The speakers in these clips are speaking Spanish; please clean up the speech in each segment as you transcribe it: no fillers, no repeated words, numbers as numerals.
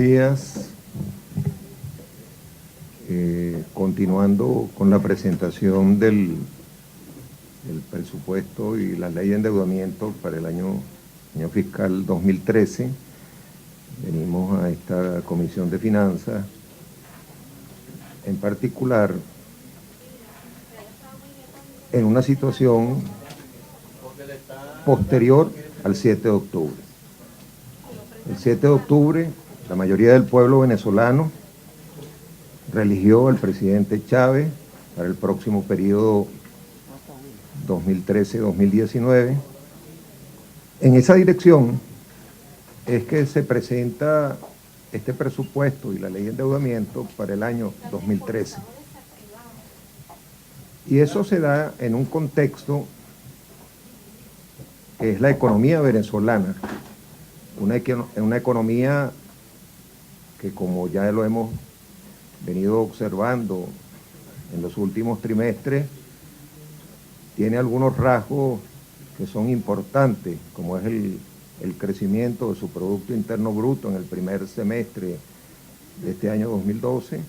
días. Continuando con la presentación del presupuesto y la ley de endeudamiento para el año fiscal 2013, venimos a esta Comisión de Finanzas, en particular, en una situación posterior al 7 de octubre. El 7 de octubre, la mayoría del pueblo venezolano religió al presidente Chávez para el próximo periodo 2013-2019. En esa dirección es que se presenta este presupuesto y la ley de endeudamiento para el año 2013. Y eso se da en un contexto que es la economía venezolana, una economía que, como ya lo hemos venido observando en los últimos trimestres, tiene algunos rasgos que son importantes, como es el crecimiento de su Producto Interno Bruto en el primer semestre de este año 2012,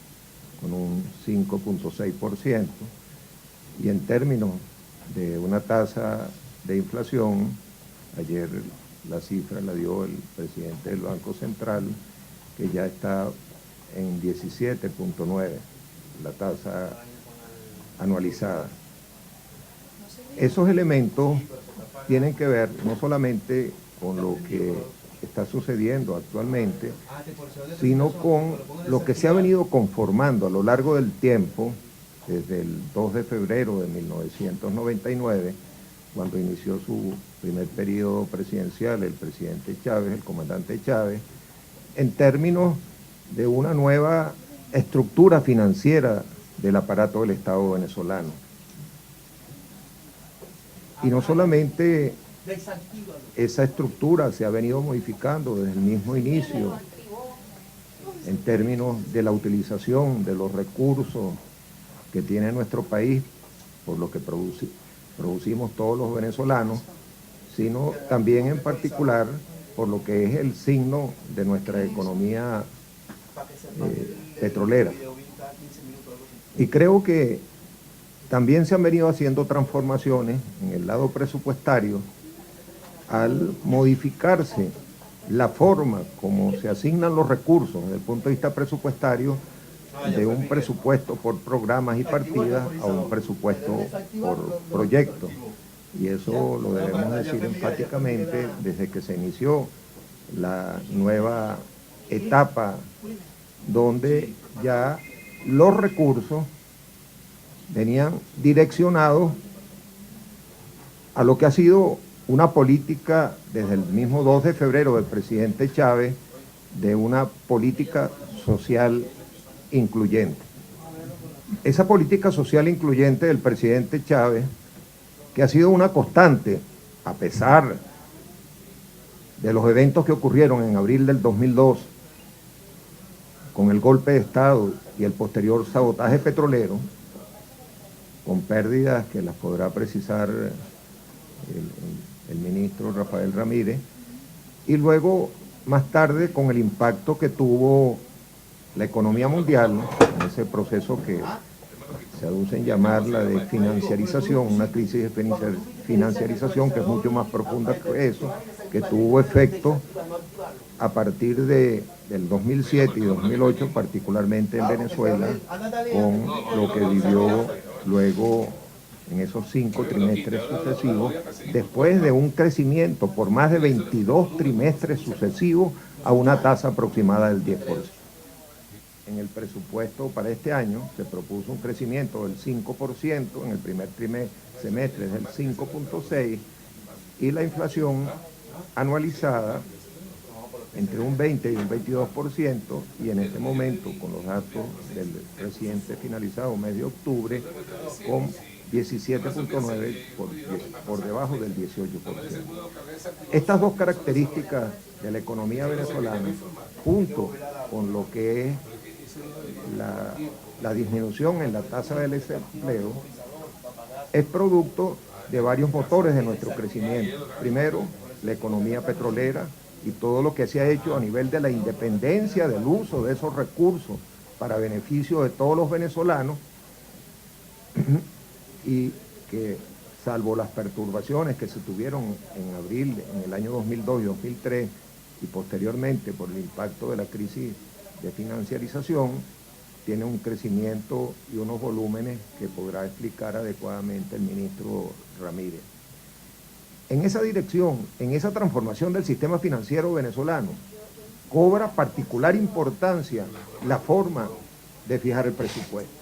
con un 5.6%, y en términos de una tasa de inflación, ayer la cifra la dio el presidente del Banco Central, que ya está en 17.9, la tasa anualizada. Esos elementos tienen que ver no solamente con lo que está sucediendo actualmente, sino con lo que se ha venido conformando a lo largo del tiempo, desde el 2 de febrero de 1999, cuando inició su primer periodo presidencial el presidente Chávez, el comandante Chávez, en términos de una nueva estructura financiera del aparato del Estado venezolano. Y no solamente esa estructura se ha venido modificando desde el mismo inicio en términos de la utilización de los recursos que tiene nuestro país, por lo que producimos todos los venezolanos, sino también en particular por lo que es el signo de nuestra economía petrolera. Y creo que también se han venido haciendo transformaciones en el lado presupuestario al modificarse la forma como se asignan los recursos desde el punto de vista presupuestario, de un presupuesto por programas y partidas a un presupuesto por proyectos. Y eso lo debemos decir enfáticamente desde que se inició la nueva etapa, donde ya los recursos venían direccionados a lo que ha sido una política desde el mismo 2 de febrero del presidente Chávez, de una política social incluyente. Esa política social incluyente del presidente Chávez, que ha sido una constante, a pesar de los eventos que ocurrieron en abril del 2002, con el golpe de Estado y el posterior sabotaje petrolero, con pérdidas que las podrá precisar el ministro Rafael Ramírez, y luego, más tarde, con el impacto que tuvo la economía mundial, ¿no?, en ese proceso que se aduce en llamar la de financiarización, una crisis de financiarización que es mucho más profunda que eso, que tuvo efecto a partir del 2007 y 2008, particularmente en Venezuela, con lo que vivió luego en esos 5 trimestres sucesivos, después de un crecimiento por más de 22 trimestres sucesivos a una tasa aproximada del 10%. En el presupuesto para este año se propuso un crecimiento del 5%, en el primer semestre es del 5.6%, y la inflación anualizada entre un 20 y un 22%, y en este momento, con los datos del reciente finalizado mes de octubre, con 17.9% por debajo del 18%. Estas dos características de la economía venezolana, junto con lo que es la disminución en la tasa del desempleo, es producto de varios motores de nuestro crecimiento. Primero, la economía petrolera, y todo lo que se ha hecho a nivel de la independencia del uso de esos recursos para beneficio de todos los venezolanos, y que salvo las perturbaciones que se tuvieron en abril, en el año 2002 y 2003, y posteriormente por el impacto de la crisis de financiarización, tiene un crecimiento y unos volúmenes que podrá explicar adecuadamente el ministro Ramírez. En esa dirección, en esa transformación del sistema financiero venezolano, cobra particular importancia la forma de fijar el presupuesto.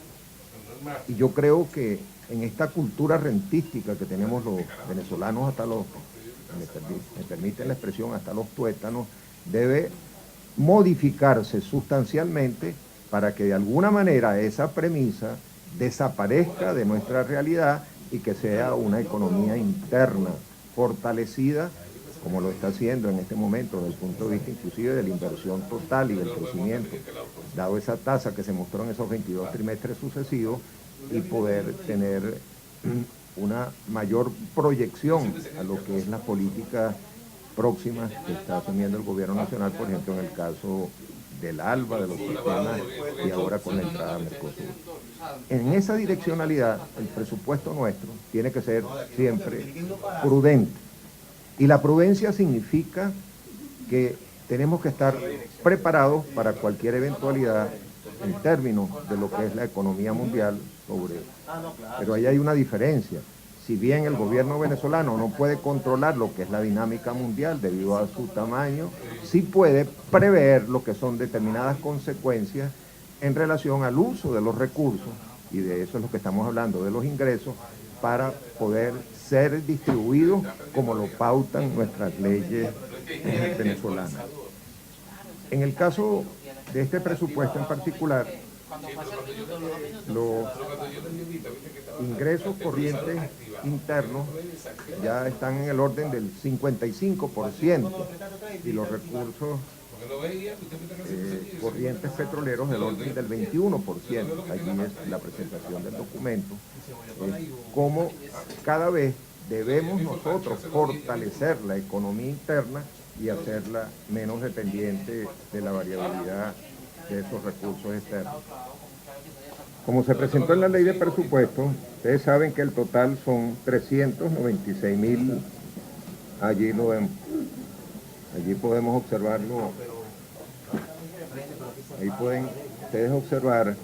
Y yo creo que en esta cultura rentística que tenemos los venezolanos, hasta los, me permiten la expresión, hasta los tuétanos, debe modificarse sustancialmente para que de alguna manera esa premisa desaparezca de nuestra realidad y que sea una economía interna fortalecida, como lo está haciendo en este momento desde el punto de vista inclusive de la inversión total y del crecimiento, dado esa tasa que se mostró en esos 22 trimestres sucesivos, y poder tener una mayor proyección a lo que es la política próxima que está asumiendo el gobierno nacional, por ejemplo en el caso del ALBA, de los sistemas, y ahora con la entrada a Mercosur. En esa direccionalidad, el presupuesto nuestro tiene que ser siempre prudente. Y la prudencia significa que tenemos que estar preparados para cualquier eventualidad en términos de lo que es la economía mundial sobre. Pero ahí hay una diferencia. Si bien el gobierno venezolano no puede controlar lo que es la dinámica mundial debido a su tamaño, sí puede prever lo que son determinadas consecuencias en relación al uso de los recursos, y de eso es lo que estamos hablando, de los ingresos, para poder ser distribuidos como lo pautan nuestras leyes venezolanas. En el caso de este presupuesto en particular, los ingresos corrientes internos ya están en el orden del 55% y los recursos corrientes petroleros del orden del 21%. Allí es la presentación del documento. Cómo cada vez debemos nosotros fortalecer la economía interna y hacerla menos dependiente de la variabilidad de esos recursos externos. Como se presentó en la ley de presupuesto, ustedes saben que el total son 396.000, allí lo vemos, allí podemos observarlo, ahí pueden ustedes observar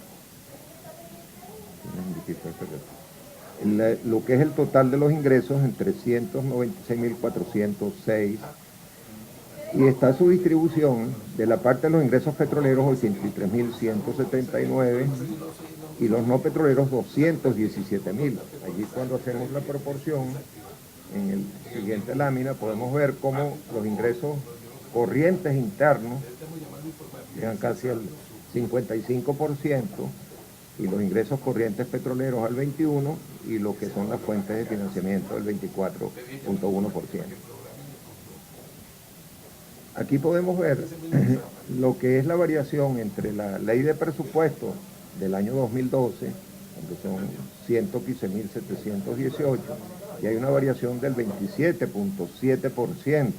lo que es el total de los ingresos en 396.406, y está su distribución de la parte de los ingresos petroleros 83.179 y los no petroleros 217.000. Allí cuando hacemos la proporción, en el siguiente lámina podemos ver cómo los ingresos corrientes internos llegan casi al 55% y los ingresos corrientes petroleros al 21% y lo que son las fuentes de financiamiento del 24.1%. Aquí podemos ver lo que es la variación entre la ley de presupuesto del año 2012, donde son 115.718, y hay una variación del 27.7%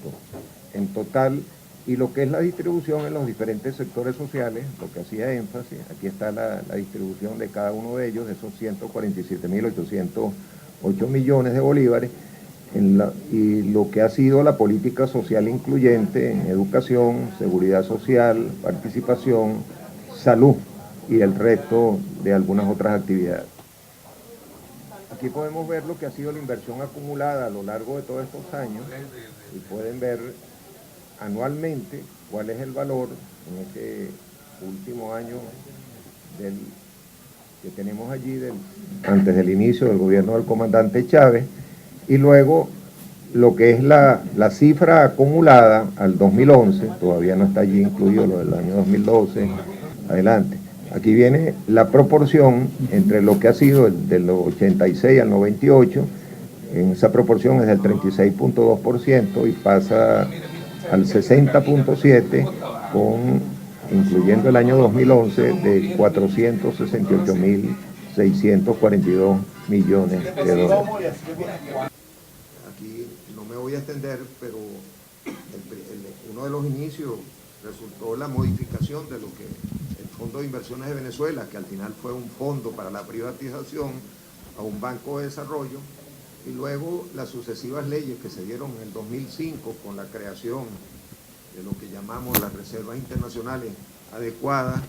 en total, y lo que es la distribución en los diferentes sectores sociales, lo que hacía énfasis, aquí está la distribución de cada uno de ellos, de esos 147.808 millones de bolívares, y lo que ha sido la política social incluyente en educación, seguridad social, participación, salud y el resto de algunas otras actividades. Aquí podemos ver lo que ha sido la inversión acumulada a lo largo de todos estos años y pueden ver anualmente cuál es el valor en este último año que tenemos allí antes del inicio del gobierno del comandante Chávez, y luego lo que es la cifra acumulada al 2011, todavía no está allí incluido lo del año 2012, adelante. Aquí viene la proporción entre lo que ha sido de los 86 al 98, en esa proporción es del 36.2% y pasa al 60.7%, incluyendo el año 2011, de 468.642 millones de dólares. Aquí no me voy a extender, pero uno de los inicios resultó la modificación de lo que el Fondo de Inversiones de Venezuela, que al final fue un fondo para la privatización, a un banco de desarrollo, y luego las sucesivas leyes que se dieron en el 2005 con la creación de lo que llamamos las reservas internacionales adecuadas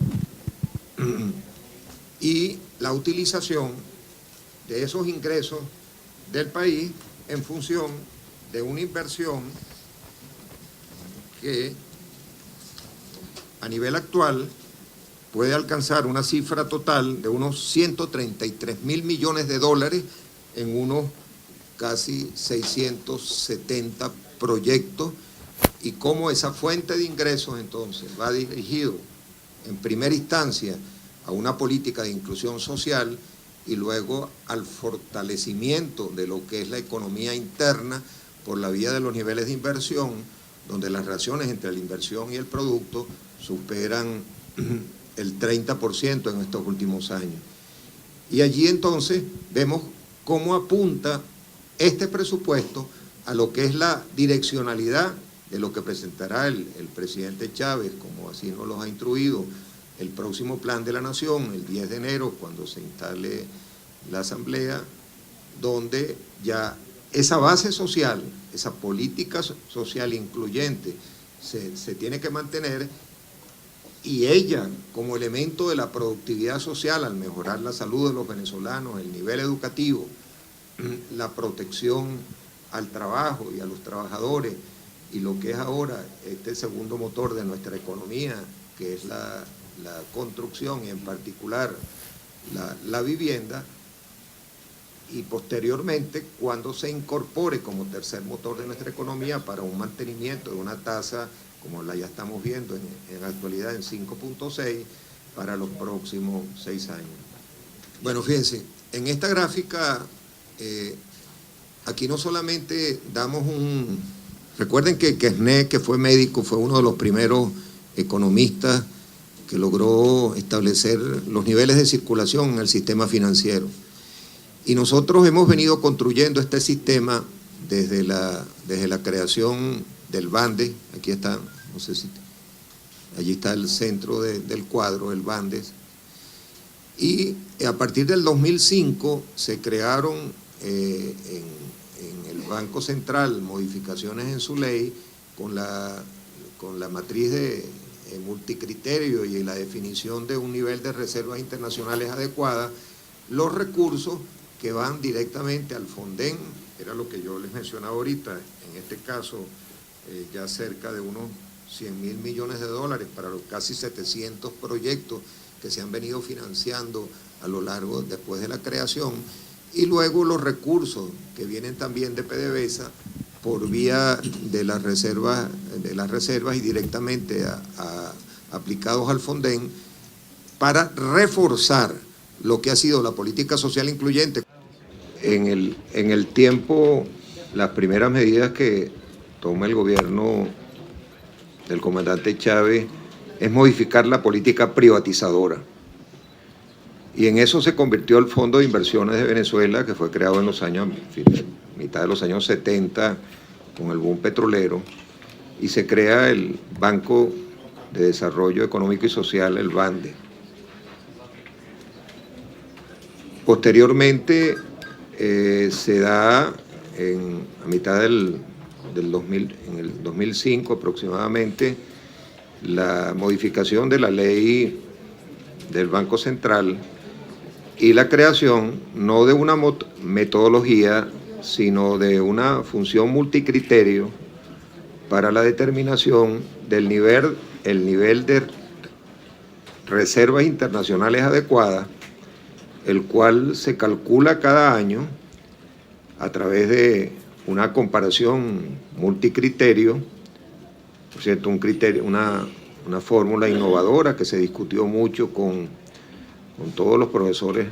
y la utilización de esos ingresos del país en función de una inversión que a nivel actual puede alcanzar una cifra total de unos 133.000 millones de dólares en unos casi 670 proyectos, y cómo esa fuente de ingresos entonces va dirigido en primera instancia a una política de inclusión social y luego al fortalecimiento de lo que es la economía interna por la vía de los niveles de inversión, donde las relaciones entre la inversión y el producto superan el 30% en estos últimos años. Y allí entonces vemos cómo apunta este presupuesto a lo que es la direccionalidad de lo que presentará el presidente Chávez, como así nos lo ha instruido, el próximo Plan de la Nación, el 10 de enero, cuando se instale la Asamblea, donde ya esa base social, esa política social incluyente se tiene que mantener, y ella como elemento de la productividad social al mejorar la salud de los venezolanos, el nivel educativo, la protección al trabajo y a los trabajadores, y lo que es ahora este segundo motor de nuestra economía, que es la construcción y en particular la vivienda, y posteriormente cuando se incorpore como tercer motor de nuestra economía para un mantenimiento de una tasa como la ya estamos viendo en la actualidad en 5.6 para los próximos 6 años. Bueno, fíjense, en esta gráfica aquí no solamente damos recuerden que Quesnay, que fue médico, fue uno de los primeros economistas que logró establecer los niveles de circulación en el sistema financiero. Y nosotros hemos venido construyendo este sistema desde la creación del BANDES. Aquí está, no sé si, allí está el centro del cuadro, el BANDES. Y a partir del 2005 se crearon en el Banco Central modificaciones en su ley con la matriz de multicriterio y la definición de un nivel de reservas internacionales adecuadas, los recursos que van directamente al Fonden, era lo que yo les mencionaba ahorita, en este caso ya cerca de unos 100.000 millones de dólares para los casi 700 proyectos que se han venido financiando a lo largo, después de la creación, y luego los recursos que vienen también de PDVSA por vía de las reservas y directamente aplicados al Fonden para reforzar lo que ha sido la política social incluyente. En el tiempo, las primeras medidas que toma el gobierno del comandante Chávez es modificar la política privatizadora. Y en eso se convirtió el Fondo de Inversiones de Venezuela, que fue creado en los años, mitad de los años 70, con el boom petrolero, y se crea el Banco de Desarrollo Económico y Social, el BANDE. Posteriormente se da a mitad del 2000, en el 2005 aproximadamente, la modificación de la ley del Banco Central y la creación no de una metodología, sino de una función multicriterio para la determinación del el nivel de reservas internacionales adecuadas, el cual se calcula cada año a través de una comparación multicriterio, por cierto, una fórmula innovadora que se discutió mucho con todos los profesores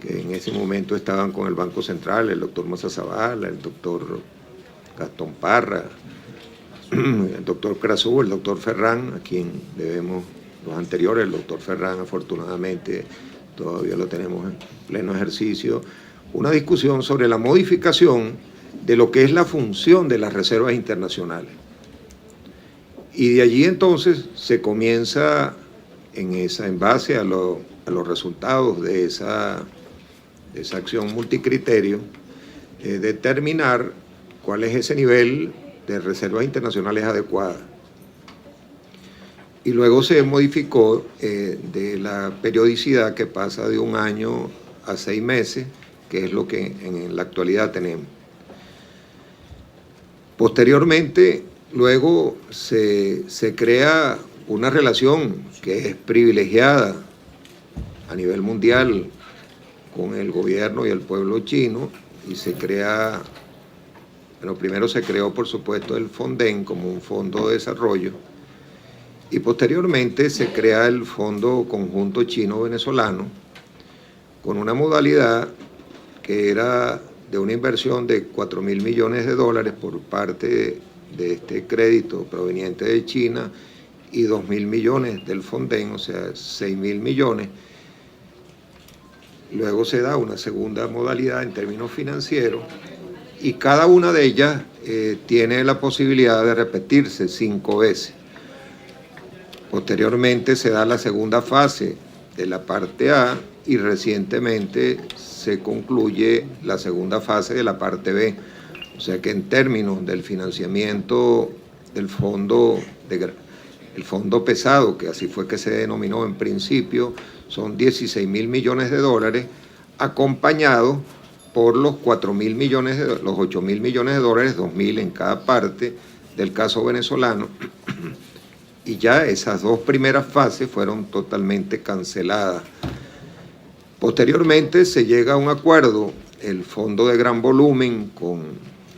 que en ese momento estaban con el Banco Central, el doctor Maza Zavala, el doctor Gastón Parra, el doctor Crazú, el doctor Ferrán, a quien debemos los anteriores. El doctor Ferrán, afortunadamente, todavía lo tenemos en pleno ejercicio, una discusión sobre la modificación de lo que es la función de las reservas internacionales. Y de allí entonces se comienza en base a los resultados de esa acción multicriterio, determinar cuál es ese nivel de reservas internacionales adecuadas. Y luego se modificó de la periodicidad que pasa de 1 año a 6 meses, que es lo que en la actualidad tenemos. Posteriormente, luego se crea una relación que es privilegiada a nivel mundial con el gobierno y el pueblo chino, y se crea, bueno, primero se creó por supuesto el FONDEN como un fondo de desarrollo, y posteriormente se crea el Fondo Conjunto Chino-Venezolano con una modalidad que era de una inversión de 4.000 millones de dólares por parte de este crédito proveniente de China y 2.000 millones del FONDEN, o sea, 6.000 millones. Luego se da una segunda modalidad en términos financieros y cada una de ellas tiene la posibilidad de repetirse 5 veces. Posteriormente se da la segunda fase de la parte A y recientemente se concluye la segunda fase de la parte B. O sea que en términos del financiamiento del fondo, el fondo pesado, que así fue que se denominó en principio, son 16.000 millones de dólares, acompañados por los 4.000 millones, los 8.000 millones de dólares, 2.000 en cada parte del caso venezolano. Y ya esas 2 primeras fases fueron totalmente canceladas. Posteriormente se llega a un acuerdo, el Fondo de Gran Volumen con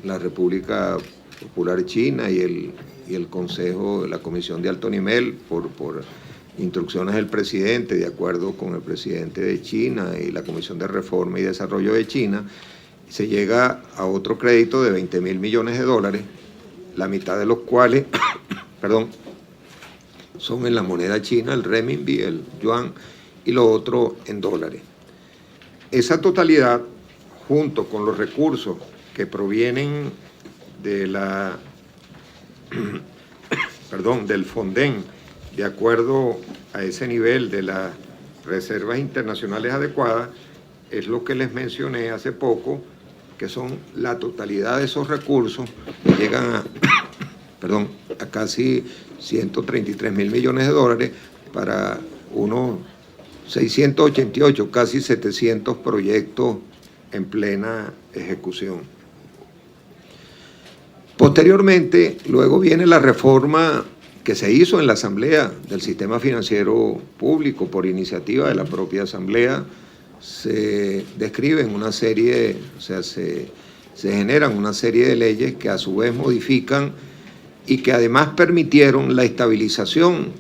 la República Popular China y el Consejo, la Comisión de Alto Nivel, por instrucciones del presidente, de acuerdo con el presidente de China y la Comisión de Reforma y Desarrollo de China, se llega a otro crédito de 20.000 millones de dólares, la mitad de los cuales, perdón, son en la moneda china, el renminbi, el yuan, y lo otro en dólares. Esa totalidad, junto con los recursos que provienen de del FONDEN, de acuerdo a ese nivel de las reservas internacionales adecuadas, es lo que les mencioné hace poco, que son la totalidad de esos recursos que llegan a casi 133.000 millones de dólares para unos 688, casi 700 proyectos en plena ejecución. Posteriormente, luego viene la reforma que se hizo en la Asamblea del Sistema Financiero Público por iniciativa de la propia Asamblea. Se describen una serie, o sea, se generan una serie de leyes que a su vez modifican y que además permitieron la estabilización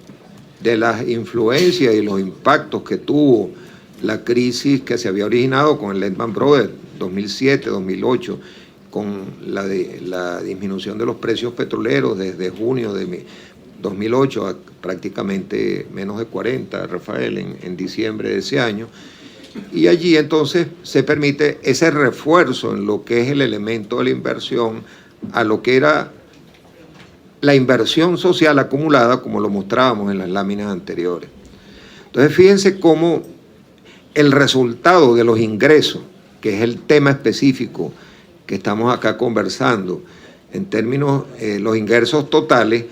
de las influencias y los impactos que tuvo la crisis que se había originado con el Lehman Brothers 2007-2008, con la disminución de los precios petroleros desde junio de 2008 a prácticamente menos de 40, Rafael, en diciembre de ese año. Y allí entonces se permite ese refuerzo en lo que es el elemento de la inversión a lo que era la inversión social acumulada, como lo mostrábamos en las láminas anteriores. Entonces fíjense cómo el resultado de los ingresos, que es el tema específico que estamos acá conversando, en términos, los ingresos totales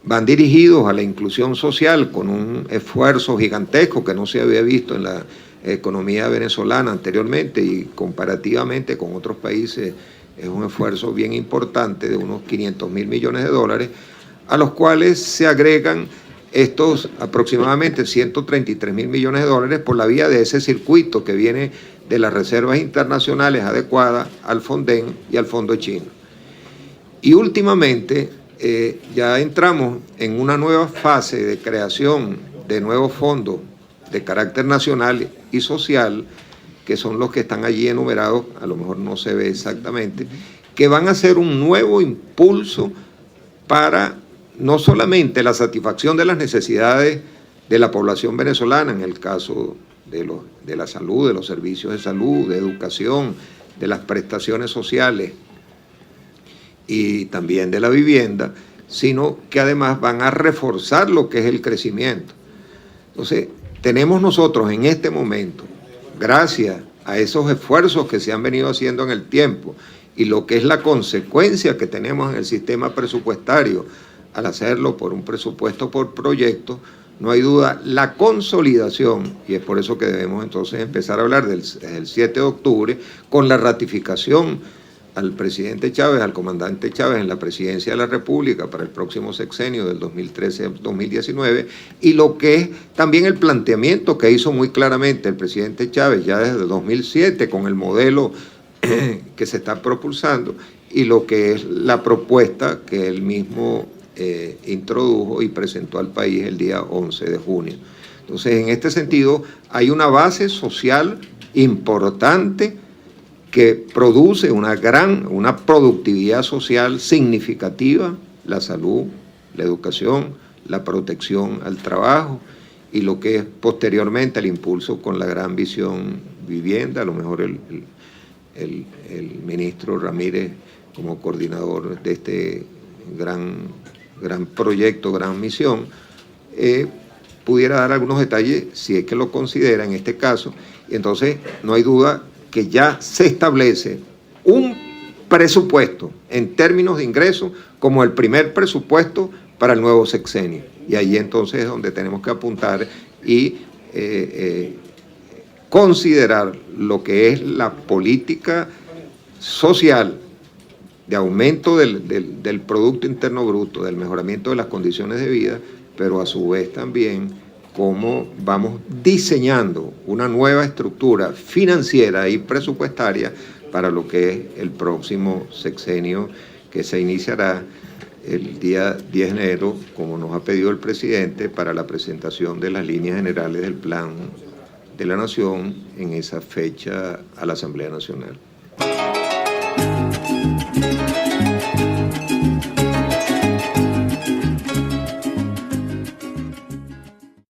van dirigidos a la inclusión social con un esfuerzo gigantesco que no se había visto en la economía venezolana anteriormente y comparativamente con otros países. Es un esfuerzo bien importante de unos 500.000 millones de dólares, a los cuales se agregan estos aproximadamente 133.000 millones de dólares por la vía de ese circuito que viene de las reservas internacionales adecuadas al FONDEN y al Fondo Chino. Y últimamente ya entramos en una nueva fase de creación de nuevos fondos de carácter nacional y social, que son los que están allí enumerados, a lo mejor no se ve exactamente, que van a ser un nuevo impulso para no solamente la satisfacción de las necesidades de la población venezolana, en el caso de la salud, de los servicios de salud, de educación, de las prestaciones sociales y también de la vivienda, sino que además van a reforzar lo que es el crecimiento. Entonces, tenemos nosotros en este momento, gracias a esos esfuerzos que se han venido haciendo en el tiempo y lo que es la consecuencia que tenemos en el sistema presupuestario al hacerlo por un presupuesto por proyecto, no hay duda, la consolidación, y es por eso que debemos entonces empezar a hablar del 7 de octubre, con la ratificación al presidente Chávez, al comandante Chávez en la presidencia de la República para el próximo sexenio del 2013-2019, y lo que es también el planteamiento que hizo muy claramente el presidente Chávez ya desde 2007 con el modelo que se está propulsando, y lo que es la propuesta que él mismo introdujo y presentó al país el día 11 de junio. Entonces, en este sentido, hay una base social importante que produce una productividad social significativa, la salud, la educación, la protección al trabajo y lo que es posteriormente el impulso con la gran visión vivienda, a lo mejor el ministro Ramírez como coordinador de este gran proyecto, gran misión, pudiera dar algunos detalles si es que lo considera en este caso. Y entonces no hay duda que ya se establece un presupuesto en términos de ingresos como el primer presupuesto para el nuevo sexenio. Y ahí entonces es donde tenemos que apuntar y considerar lo que es la política social de aumento del Producto Interno Bruto, del mejoramiento de las condiciones de vida, pero a su vez también cómo vamos diseñando una nueva estructura financiera y presupuestaria para lo que es el próximo sexenio que se iniciará el día 10 de enero, como nos ha pedido el presidente, para la presentación de las líneas generales del Plan de la Nación en esa fecha a la Asamblea Nacional.